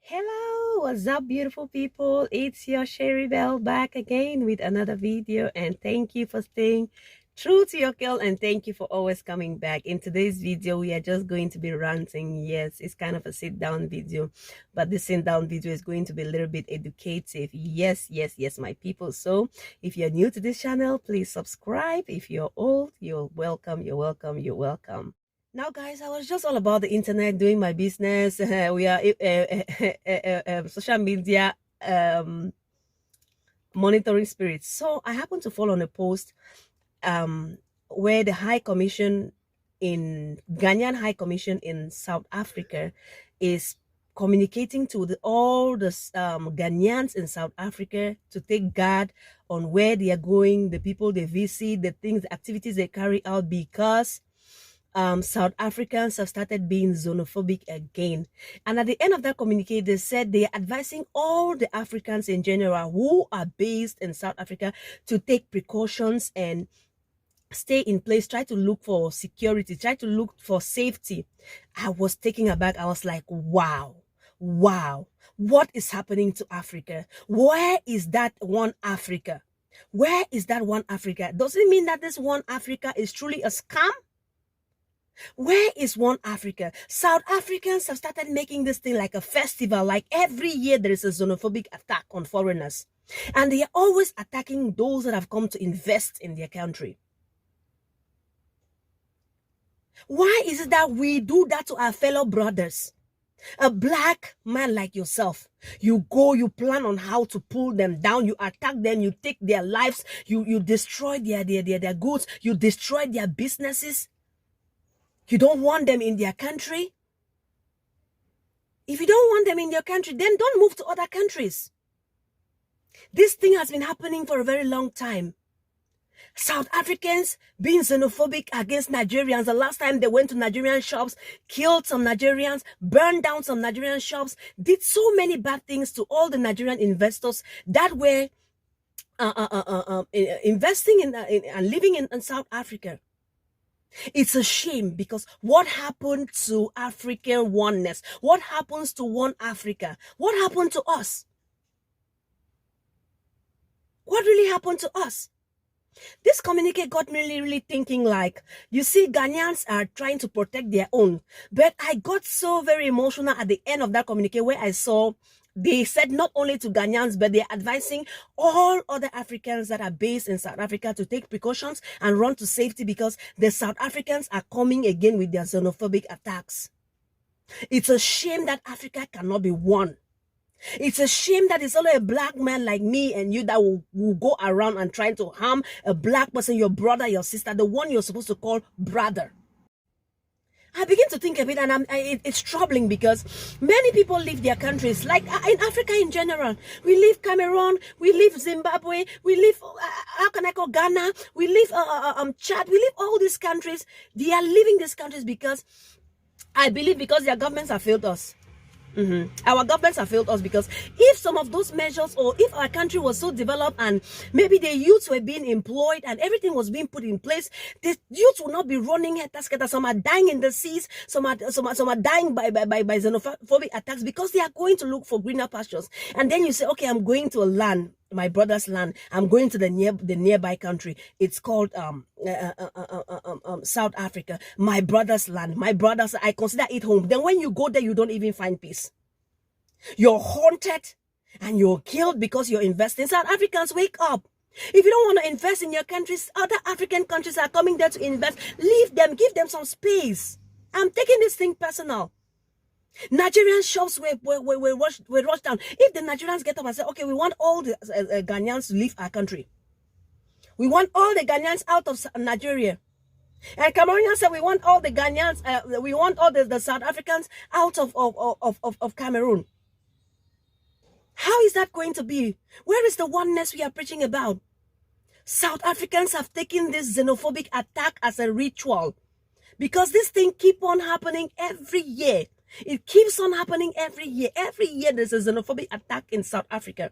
Hello, what's up, beautiful people? It's your Sherry Bell back again with another video, and thank you for staying true to your girl, and thank you for always coming back. In today's video, we are just going to be ranting. Yes, it's kind of a sit down video, but this sit down video is going to be a little bit educative. Yes, yes, yes, my people. So if you're new to this channel, please subscribe. If you're old, you're welcome, you're welcome, you're welcome. Now, guys, I was just all about the internet, doing my business. We are social media monitoring spirits. So I happened to fall on a post where the High Commission in Ghanaian High Commission in South Africa is communicating to all the Ghanaians in South Africa to take guard on where they are going, the people they visit, the things, the activities they carry out, because South Africans have started being xenophobic again. And at the end of that communique, they said they are advising all the Africans in general who are based in South Africa to take precautions and stay in place, try to look for security, try to look for safety. I was taken aback. I was like, wow, what is happening to Africa? Where is that one Africa? Where is that one Africa? Does it mean that this one Africa is truly a scam? Where is one Africa? South Africans have started making this thing like a festival. Like every year there is a xenophobic attack on foreigners. And they are always attacking those that have come to invest in their country. Why is it that we do that to our fellow brothers? A black man like yourself, you go, you plan on how to pull them down, you attack them, you take their lives, you destroy their goods, you destroy their businesses. You don't want them in their country? If you don't want them in your country, then don't move to other countries. This thing has been happening for a very long time. South Africans being xenophobic against Nigerians. The last time they went to Nigerian shops, killed some Nigerians, burned down some Nigerian shops, did so many bad things to all the Nigerian investors that were investing in and living in South Africa. It's a shame, because what happened to African oneness? What happens to one Africa? What happened to us? What really happened to us? This communique got me really thinking, like, you see, Ghanaians are trying to protect their own. But I got so very emotional at the end of that communique where I saw they said not only to Ghanaians, but they're advising all other Africans that are based in South Africa to take precautions and run to safety, because the South Africans are coming again with their xenophobic attacks. It's a shame that Africa cannot be one. It's a shame that it's only a black man like me and you that will go around and trying to harm a black person, your brother, your sister, the one you're supposed to call brother. I begin to think of it, and it's troubling, because many people leave their countries, like in Africa in general. We leave Cameroon, we leave Zimbabwe, we leave, how can I call Ghana, we leave Chad, we leave all these countries. They are leaving these countries because, I believe, because their governments have failed us. Our governments have failed us, because if some of those measures, or if our country was so developed and maybe the youths were being employed and everything was being put in place, the youths will not be running head. Some are dying in the seas, some are dying by xenophobic attacks, because they are going to look for greener pastures. And then you say, okay, I'm going to a land, my brother's land, I'm going to the nearby country. It's called South Africa, my brother's land, I consider it home. Then when you go there, you don't even find peace. You're haunted and you're killed because you're investing. South Africans, wake up. If you don't want to invest in your countries, other African countries are coming there to invest. Leave them, give them some space. I'm taking this thing personal. Nigerian shops were rushed down. If the Nigerians get up and say, okay, we want all the Ghanaians to leave our country, we want all the Ghanaians out of Nigeria, and Cameroonians said we want all the Ghanaians, we want all the South Africans out of Cameroon. How is that going to be? Where is the oneness we are preaching about? South Africans have taken this xenophobic attack as a ritual, because this thing keep on happening every year. It keeps on happening every year. Every year there's a xenophobic attack in South Africa.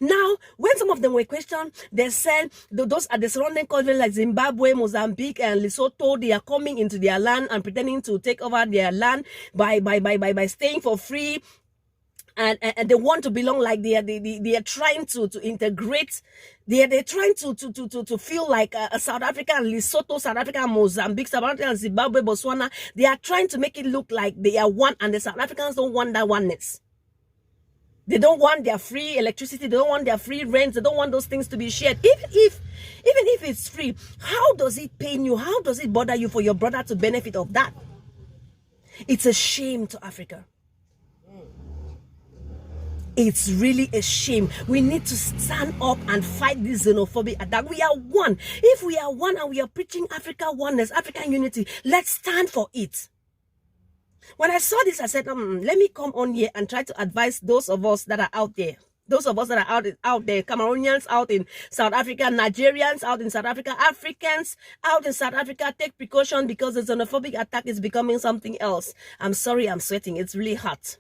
Now, when some of them were questioned, they said those are the surrounding countries like Zimbabwe, Mozambique, and Lesotho. They are coming into their land and pretending to take over their land by staying for free. and they want to belong, like they are trying to integrate. They're trying to feel like South Africa and Lesotho, South Africa and Mozambique, South Africa and Zimbabwe, Botswana. They are trying to make it look like they are one, and the South Africans don't want that oneness. They don't want their free electricity. They don't want their free rent. They don't want those things to be shared. Even if it's free, how does it pain you? How does it bother you for your brother to benefit of that? It's a shame to Africa. It's really a shame. We need to stand up and fight this xenophobic attack. We are one. If we are one and we are preaching Africa oneness, African unity, let's stand for it. When I saw this, I said, let me come on here and try to advise those of us that are out there. Those of us that are out there, Cameroonians out in South Africa, Nigerians out in South Africa, Africans out in South Africa, take precaution because the xenophobic attack is becoming something else. I'm sorry, I'm sweating. It's really hot.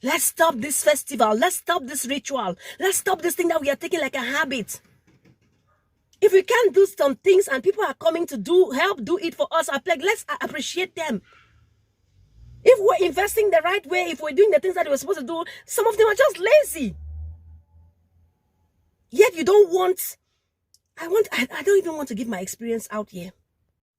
Let's stop this festival. Let's stop this ritual. Let's stop this thing that we are taking like a habit. If we can't do some things and people are coming to help do it for us, let's appreciate them. If we're investing the right way, if we're doing the things that we're supposed to do, some of them are just lazy. Yet you don't want, I don't even want to give my experience out here.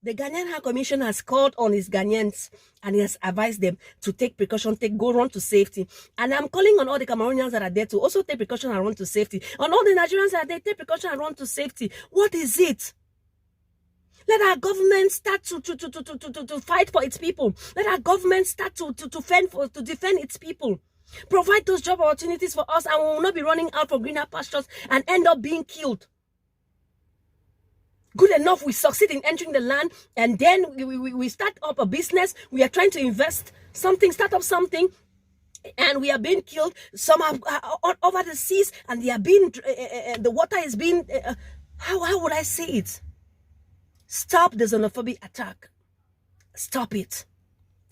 The Ghanaian High Commission has called on his Ghanaians and he has advised them to take precaution, go run to safety. And I'm calling on all the Cameroonians that are there to also take precaution and run to safety. On all the Nigerians that are there, take precaution and run to safety. What is it? Let our government start to fight for its people. Let our government start to defend its people. Provide those job opportunities for us, and we will not be running out for greener pastures and end up being killed. Good enough, we succeed in entering the land, and then we start up a business. We are trying to invest something, start up something, and we are being killed. Some are over the seas, and they are being the water is being how would I say it? Stop the xenophobic attack. Stop it.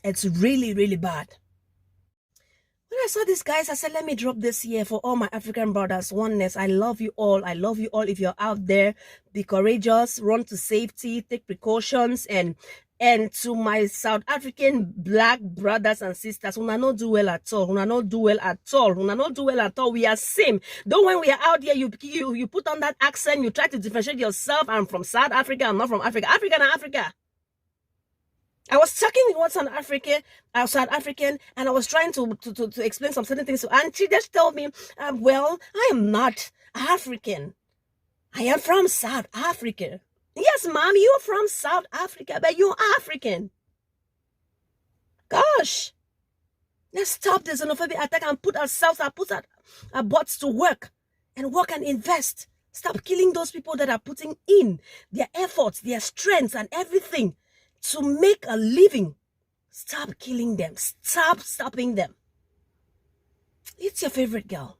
It's really, really bad. When I saw this, guys, I said, let me drop this here for all my African brothers. Oneness. I love you all. I love you all. If you're out there, be courageous, run to safety, take precautions, and to my South African black brothers and sisters, una not do well at all. Una not do well at all. Una not do well at all. We are same. Though when we are out here, you put on that accent, you try to differentiate yourself. I'm from South Africa. I'm not from Africa. Africa and Africa. I was talking with South African, and I was trying to explain some certain things to her, and she just told me, well, I am not African. I am from South Africa. Yes, mom, you're from South Africa, but you're African. Gosh. Let's stop the xenophobic attack and put our butts to work and invest. Stop killing those people that are putting in their efforts, their strengths, and everything to make a living. Stop killing them. Stop stopping them. It's your favorite girl.